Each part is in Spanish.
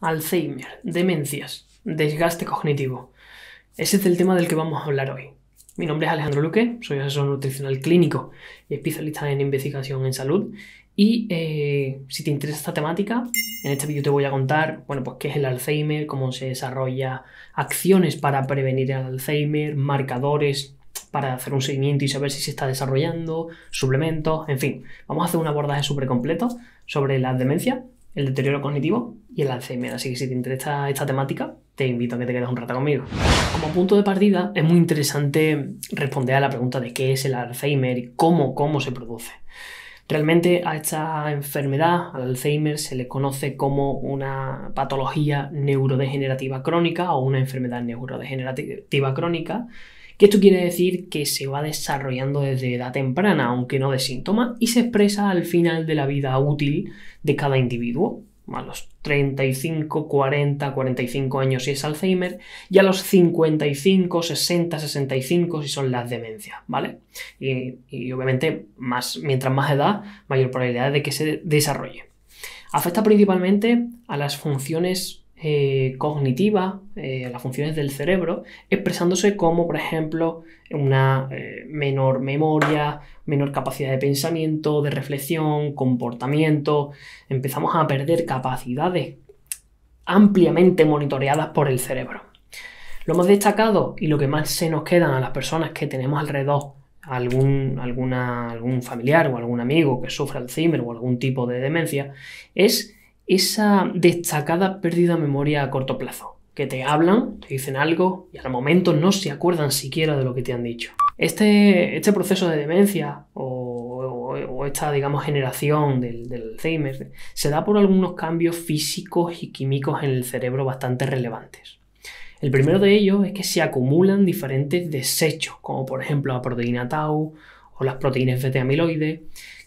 Alzheimer, demencias, desgaste cognitivo. Ese es el tema del que vamos a hablar hoy. Mi nombre es Alejandro Luque, soy asesor nutricional clínico y especialista en investigación en salud. Y si te interesa esta temática, en este vídeo te voy a contar, pues qué es el Alzheimer, cómo se desarrolla, acciones para prevenir el Alzheimer, marcadores para hacer un seguimiento y saber si se está desarrollando, suplementos, en fin. Vamos a hacer un abordaje súper completo sobre las demencias, el deterioro cognitivo y el Alzheimer. Así que si te interesa esta temática, te invito a que te quedes un rato conmigo. Como punto de partida, es muy interesante responder a la pregunta de qué es el Alzheimer y cómo se produce. Realmente a esta enfermedad, al Alzheimer, se le conoce como una patología neurodegenerativa crónica o una enfermedad neurodegenerativa crónica, que esto quiere decir que se va desarrollando desde edad temprana, aunque no de síntomas, y se expresa al final de la vida útil de cada individuo, a los 35, 40, 45 años si es Alzheimer, y a los 55, 60, 65 si son las demencias, ¿vale? Y obviamente, mientras más edad, mayor probabilidad de que se desarrolle. Afecta principalmente a las funciones cognitivas, las funciones del cerebro, expresándose como, por ejemplo, una menor memoria, menor capacidad de pensamiento, de reflexión, comportamiento. Empezamos a perder capacidades ampliamente monitoreadas por el cerebro. Lo más destacado y lo que más se nos quedan a las personas que tenemos alrededor algún familiar o algún amigo que sufre Alzheimer o algún tipo de demencia es esa destacada pérdida de memoria a corto plazo, que te hablan, te dicen algo y al momento no se acuerdan siquiera de lo que te han dicho. Este proceso de demencia o esta, digamos, generación del Alzheimer se da por algunos cambios físicos y químicos en el cerebro bastante relevantes. El primero de ellos es que se acumulan diferentes desechos, como por ejemplo la proteína tau o las proteínas beta-amiloide,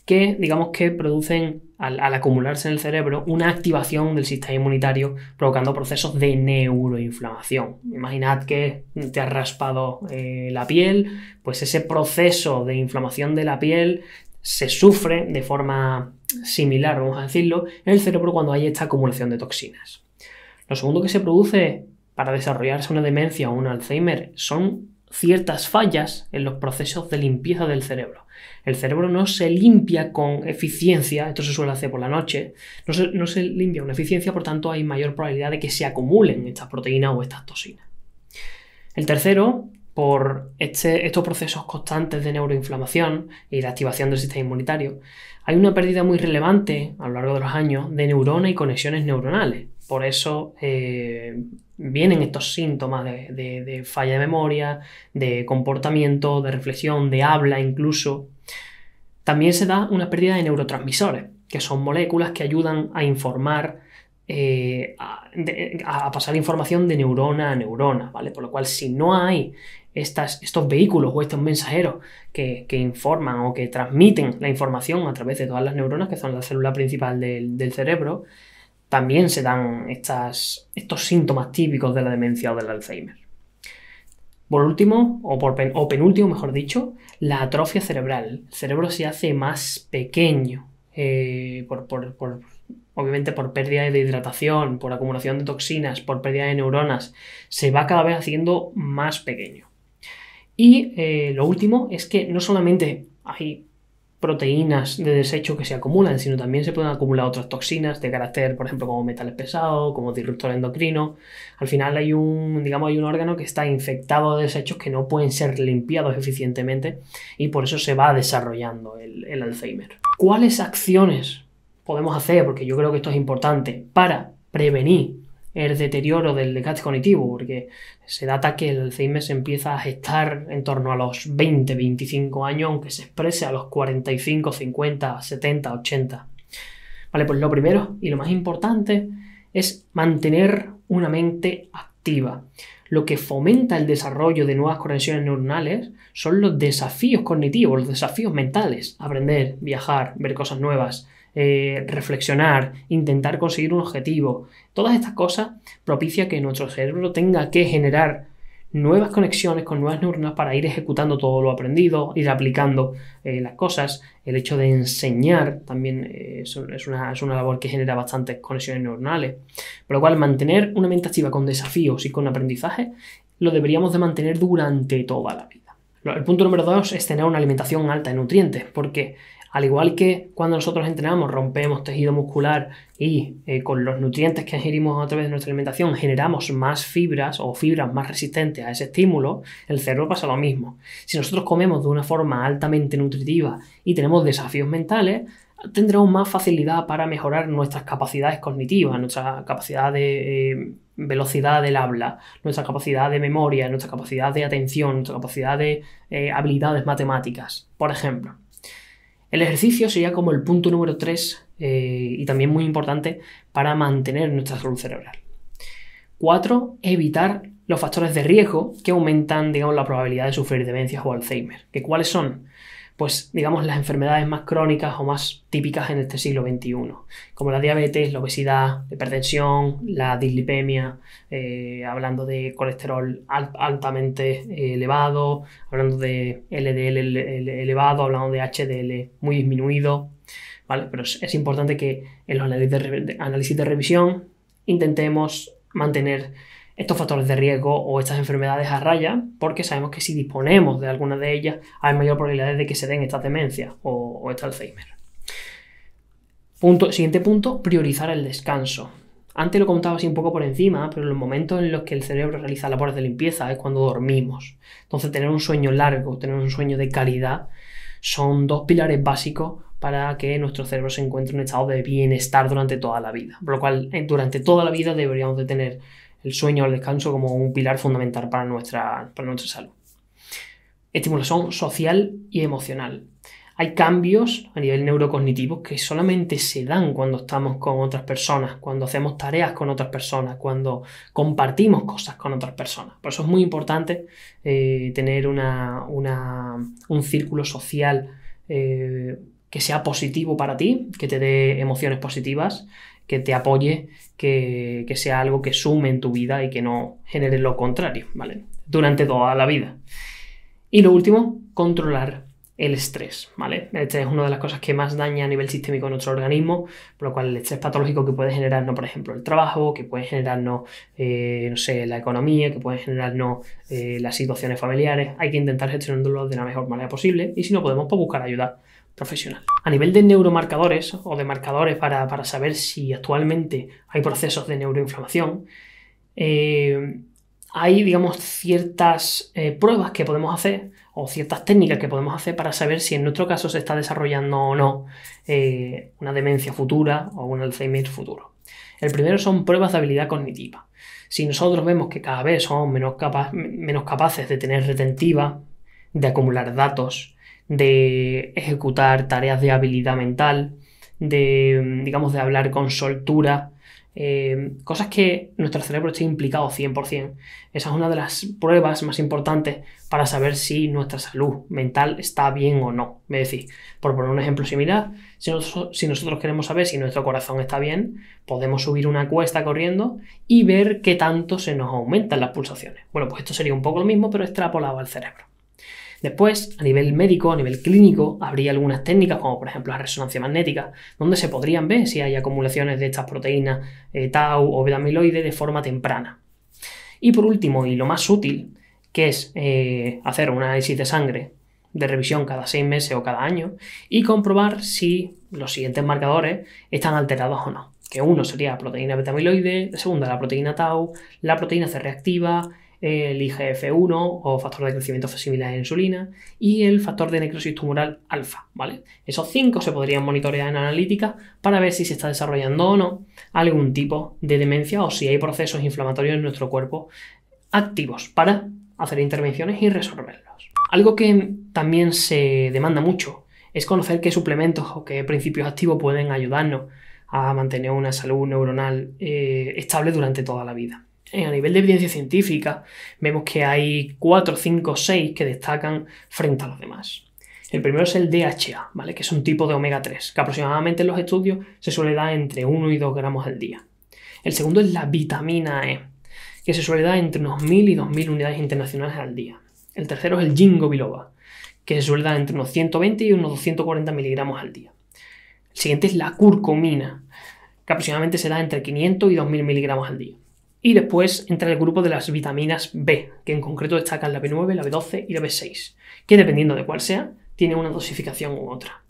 que digamos que producen, al acumularse en el cerebro, una activación del sistema inmunitario provocando procesos de neuroinflamación. Imaginad que te has raspado la piel, pues ese proceso de inflamación de la piel se sufre de forma similar, vamos a decirlo, en el cerebro cuando hay esta acumulación de toxinas. Lo segundo que se produce para desarrollarse una demencia o un Alzheimer son ciertas fallas en los procesos de limpieza del cerebro. El cerebro no se limpia con eficiencia, esto se suele hacer por la noche, no se limpia con eficiencia, por tanto hay mayor probabilidad de que se acumulen estas proteínas o estas toxinas. El tercero, por estos procesos constantes de neuroinflamación y de activación del sistema inmunitario, hay una pérdida muy relevante a lo largo de los años de neuronas y conexiones neuronales. Por eso vienen estos síntomas de falla de memoria, de comportamiento, de reflexión, de habla incluso. También se da una pérdida de neurotransmisores, que son moléculas que ayudan a informar, a pasar información de neurona a neurona, ¿vale? Por lo cual, si no hay estos vehículos o estos mensajeros que informan o que transmiten la información a través de todas las neuronas, que son la célula principal del cerebro, también se dan estos síntomas típicos de la demencia o del Alzheimer. Por último, o penúltimo, mejor dicho, la atrofia cerebral. El cerebro se hace más pequeño, obviamente por pérdida de hidratación, por acumulación de toxinas, por pérdida de neuronas, se va cada vez haciendo más pequeño. Y lo último es que no solamente hay proteínas de desecho que se acumulan, sino también se pueden acumular otras toxinas de carácter, por ejemplo, como metales pesados, como disruptor endocrino. Al final hay un órgano que está infectado de desechos que no pueden ser limpiados eficientemente y por eso se va desarrollando el Alzheimer. ¿Cuáles acciones podemos hacer? Porque yo creo que esto es importante para prevenir el deterioro del desgaste cognitivo, porque se data que el Alzheimer se empieza a gestar en torno a los 20, 25 años, aunque se exprese a los 45, 50, 70, 80. Vale, pues lo primero y lo más importante es mantener una mente activa. Lo que fomenta el desarrollo de nuevas conexiones neuronales son los desafíos cognitivos, los desafíos mentales. Aprender, viajar, ver cosas nuevas, reflexionar, intentar conseguir un objetivo. Todas estas cosas propician que nuestro cerebro tenga que generar nuevas conexiones con nuevas neuronas para ir ejecutando todo lo aprendido, ir aplicando las cosas. El hecho de enseñar también es una labor que genera bastantes conexiones neuronales. Por lo cual, mantener una mente activa con desafíos y con aprendizaje lo deberíamos de mantener durante toda la vida. El punto número 2 es tener una alimentación alta en nutrientes, porque al igual que cuando nosotros entrenamos, rompemos tejido muscular y con los nutrientes que ingerimos a través de nuestra alimentación generamos más fibras o fibras más resistentes a ese estímulo, el cerebro pasa lo mismo. Si nosotros comemos de una forma altamente nutritiva y tenemos desafíos mentales, tendremos más facilidad para mejorar nuestras capacidades cognitivas, nuestra capacidad de velocidad del habla, nuestra capacidad de memoria, nuestra capacidad de atención, nuestra capacidad de habilidades matemáticas, por ejemplo. El ejercicio sería como el punto número 3 y también muy importante para mantener nuestra salud cerebral. 4. Evitar los factores de riesgo que aumentan, digamos, la probabilidad de sufrir demencias o Alzheimer. ¿Cuáles son? Pues, digamos, las enfermedades más crónicas o más típicas en este siglo XXI, como la diabetes, la obesidad, la hipertensión, la dislipemia, hablando de colesterol altamente elevado, hablando de LDL elevado, hablando de HDL muy disminuido, ¿vale? Pero es importante que en los análisis de revisión intentemos mantener estos factores de riesgo o estas enfermedades a raya, porque sabemos que si disponemos de alguna de ellas hay mayor probabilidad de que se den estas demencias o este Alzheimer. Siguiente punto, priorizar el descanso. Antes lo comentaba así un poco por encima, pero en los momentos en los que el cerebro realiza labores de limpieza es cuando dormimos. Entonces tener un sueño largo, tener un sueño de calidad, son 2 pilares básicos para que nuestro cerebro se encuentre en un estado de bienestar durante toda la vida. Por lo cual, durante toda la vida deberíamos de tener el sueño o el descanso como un pilar fundamental para nuestra salud. Estimulación social y emocional. Hay cambios a nivel neurocognitivo que solamente se dan cuando estamos con otras personas, cuando hacemos tareas con otras personas, cuando compartimos cosas con otras personas. Por eso es muy importante tener un círculo social que sea positivo para ti, que te dé emociones positivas, que te apoye, que sea algo que sume en tu vida y que no genere lo contrario, ¿vale? Durante toda la vida. Y lo último, controlar el estrés, ¿vale? El estrés es una de las cosas que más daña a nivel sistémico nuestro organismo, por lo cual el estrés patológico que puede generarnos, por ejemplo, el trabajo, que puede generarnos, no sé, la economía, que puede generarnos las situaciones familiares, hay que intentar gestionarlo de la mejor manera posible y si no podemos, pues buscar ayuda profesional. A nivel de neuromarcadores o de marcadores para saber si actualmente hay procesos de neuroinflamación, hay, digamos, ciertas pruebas que podemos hacer o ciertas técnicas que podemos hacer para saber si en nuestro caso se está desarrollando o no una demencia futura o un Alzheimer futuro. El primero son pruebas de habilidad cognitiva. Si nosotros vemos que cada vez somos menos capaces de tener retentiva, de acumular datos, de ejecutar tareas de habilidad mental, digamos, de hablar con soltura, cosas que nuestro cerebro esté implicado 100%. Esa es una de las pruebas más importantes para saber si nuestra salud mental está bien o no. Es decir, por poner un ejemplo similar, si nosotros queremos saber si nuestro corazón está bien, podemos subir una cuesta corriendo y ver qué tanto se nos aumentan las pulsaciones. Bueno, pues esto sería un poco lo mismo, pero extrapolado al cerebro. Después, a nivel médico, a nivel clínico, habría algunas técnicas, como por ejemplo la resonancia magnética, donde se podrían ver si hay acumulaciones de estas proteínas tau o beta-amiloide de forma temprana. Y por último, y lo más útil, que es hacer un análisis de sangre de revisión cada 6 meses o cada año y comprobar si los siguientes marcadores están alterados o no. Que uno sería la proteína beta-amiloide, la segunda la proteína tau, la proteína C reactiva, el IGF-1 o factor de crecimiento similar a la insulina y el factor de necrosis tumoral alfa, ¿vale? Esos 5 se podrían monitorear en analítica para ver si se está desarrollando o no algún tipo de demencia o si hay procesos inflamatorios en nuestro cuerpo activos para hacer intervenciones y resolverlos. Algo que también se demanda mucho es conocer qué suplementos o qué principios activos pueden ayudarnos a mantener una salud neuronal estable durante toda la vida. A nivel de evidencia científica, vemos que hay 4, 5, 6 que destacan frente a los demás. El primero es el DHA, ¿vale? Que es un tipo de omega 3, que aproximadamente en los estudios se suele dar entre 1 y 2 gramos al día. El segundo es la vitamina E, que se suele dar entre unos 1000 y 2000 unidades internacionales al día. El tercero es el ginkgo biloba, que se suele dar entre unos 120 y unos 240 miligramos al día. El siguiente es la curcumina, que aproximadamente se da entre 500 y 2000 miligramos al día. Y después entra el grupo de las vitaminas B, que en concreto destacan la B9, la B12 y la B6, que dependiendo de cuál sea, tiene una dosificación u otra.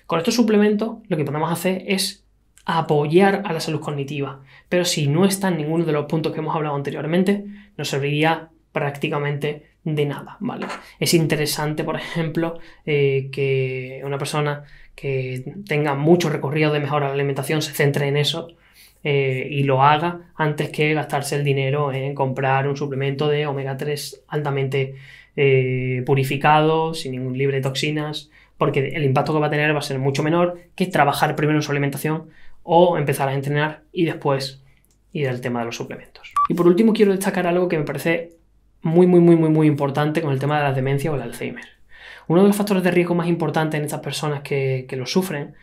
Con estos suplementos lo que podemos hacer es apoyar a la salud cognitiva, pero si no está en ninguno de los puntos que hemos hablado anteriormente, nos serviría prácticamente de nada, ¿vale? Es interesante, por ejemplo, que una persona que tenga mucho recorrido de mejora de la alimentación se centre en eso y lo haga antes que gastarse el dinero en comprar un suplemento de omega 3 altamente purificado, sin ningún libre de toxinas, porque el impacto que va a tener va a ser mucho menor que trabajar primero en su alimentación o empezar a entrenar y después ir al tema de los suplementos. Y por último quiero destacar algo que me parece muy importante con el tema de la demencia o el Alzheimer. Uno de los factores de riesgo más importantes en estas personas que lo sufren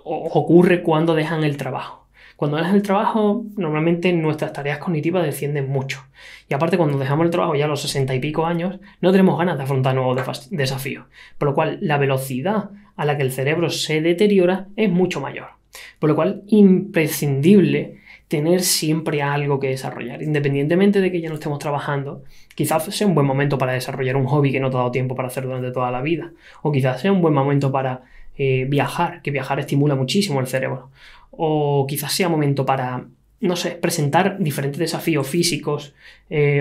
ocurre cuando dejan el trabajo. Cuando dejan el trabajo, normalmente nuestras tareas cognitivas descienden mucho. Y aparte, cuando dejamos el trabajo ya a los 60 y pico años, no tenemos ganas de afrontar nuevos desafíos. Por lo cual, la velocidad a la que el cerebro se deteriora es mucho mayor. Por lo cual, imprescindible tener siempre algo que desarrollar. Independientemente de que ya no estemos trabajando, quizás sea un buen momento para desarrollar un hobby que no te ha dado tiempo para hacer durante toda la vida. O quizás sea un buen momento para viajar, que viajar estimula muchísimo el cerebro. O quizás sea momento para, no sé, presentar diferentes desafíos físicos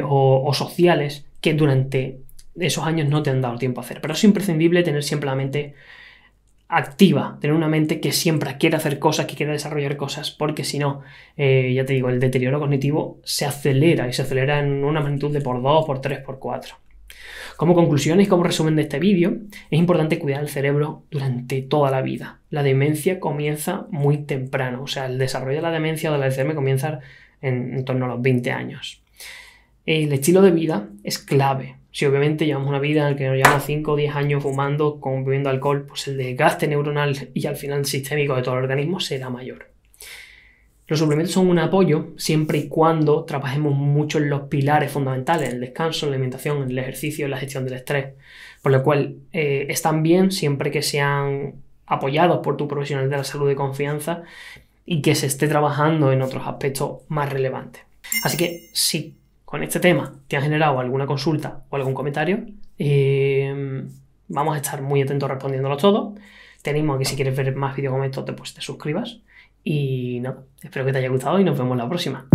o sociales que durante esos años no te han dado tiempo a hacer. Pero es imprescindible tener siempre la mente activa, tener una mente que siempre quiere hacer cosas, que quiere desarrollar cosas, porque si no, ya te digo, el deterioro cognitivo se acelera y se acelera en una magnitud de por 2, por 3, por 4. Como conclusión y como resumen de este vídeo, es importante cuidar el cerebro durante toda la vida. La demencia comienza muy temprano, o sea, el desarrollo de la demencia o del Alzheimer comienza en torno a los 20 años. El estilo de vida es clave. Si obviamente llevamos una vida en la que nos llevamos 5 o 10 años fumando, bebiendo alcohol, pues el desgaste neuronal y al final sistémico de todo el organismo será mayor. Los suplementos son un apoyo siempre y cuando trabajemos mucho en los pilares fundamentales, en el descanso, en la alimentación, en el ejercicio, en la gestión del estrés. Por lo cual están bien siempre que sean apoyados por tu profesional de la salud de confianza y que se esté trabajando en otros aspectos más relevantes. Así que si con este tema te han generado alguna consulta o algún comentario, vamos a estar muy atentos respondiéndolos todos. Te animo a que si quieres ver más vídeos como estos, pues te suscribas. Y nada, espero que te haya gustado y nos vemos la próxima.